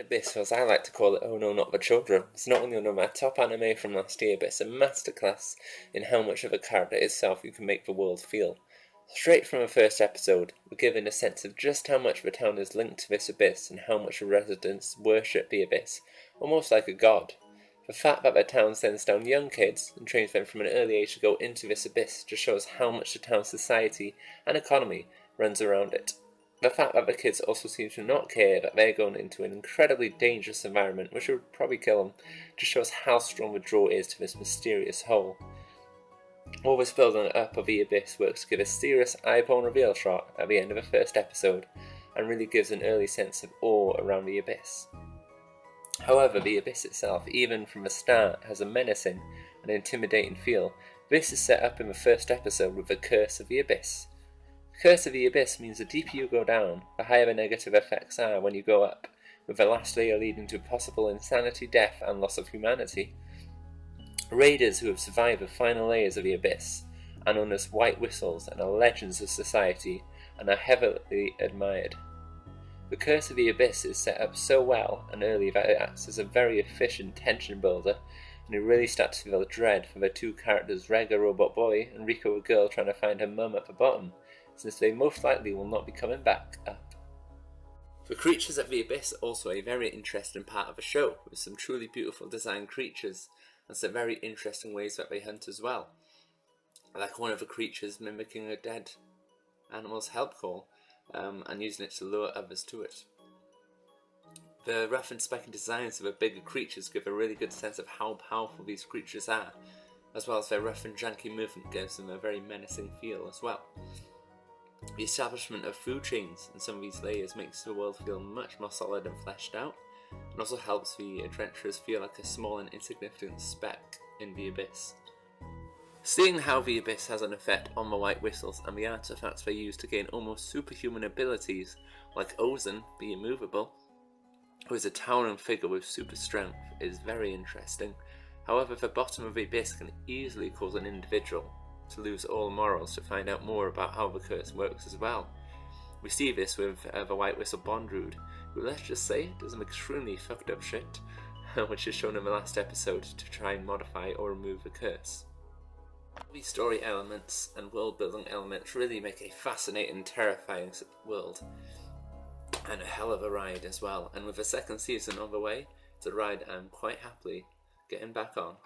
Abyss, or as I like to call it, Oh No Not the Children, is not only one of my top anime from last year, but it's a masterclass in how much of a character itself you can make the world feel. Straight from the first episode, we're given a sense of just how much the town is linked to this abyss and how much the residents worship the abyss, almost like a god. The fact that the town sends down young kids and trains them from an early age to go into this abyss just shows how much the town's society and economy runs around it. The fact that the kids also seem to not care that they're going into an incredibly dangerous environment, which would probably kill them, just shows how strong the draw is to this mysterious hole. All this building up of the abyss works to give a serious eyeball reveal shot at the end of the first episode, and really gives an early sense of awe around the abyss. However, the abyss itself, even from the start, has a menacing and intimidating feel. This is set up in the first episode with the Curse of the Abyss. The Curse of the Abyss means the deeper you go down, the higher the negative effects are when you go up, with the last layer leading to possible insanity, death, and loss of humanity. Raiders who have survived the final layers of the abyss are known as White Whistles and are legends of society and are heavily admired. The Curse of the Abyss is set up so well and early that it acts as a very efficient tension builder, and you really start to feel dread for the two characters, Reg a robot boy and Rico a girl trying to find her mum at the bottom, since they most likely will not be coming back up. The creatures of the abyss are also a very interesting part of the show, with some truly beautiful designed creatures and some very interesting ways that they hunt as well. Like one of the creatures mimicking a dead animal's help call and using it to lure others to it. The rough and specking designs of the bigger creatures give a really good sense of how powerful these creatures are, as well as their rough and janky movement gives them a very menacing feel as well. The establishment of food chains in some of these layers makes the world feel much more solid and fleshed out, and also helps the adventurers feel like a small and insignificant speck in the abyss. Seeing how the abyss has an effect on the White Whistles and the artifacts they use to gain almost superhuman abilities, like Ozen, the immovable, who is a towering figure with super strength, is very interesting. However, the bottom of the abyss can easily cause an individual to lose all morals to find out more about how the curse works as well. We see this with the White Whistle Bondrude, who, let's just say, does some extremely fucked up shit, which is shown in the last episode to try and modify or remove the curse. These story elements and world building elements really make a fascinating, terrifying world, and a hell of a ride as well, and with the second season on the way, it's a ride I'm quite happily getting back on.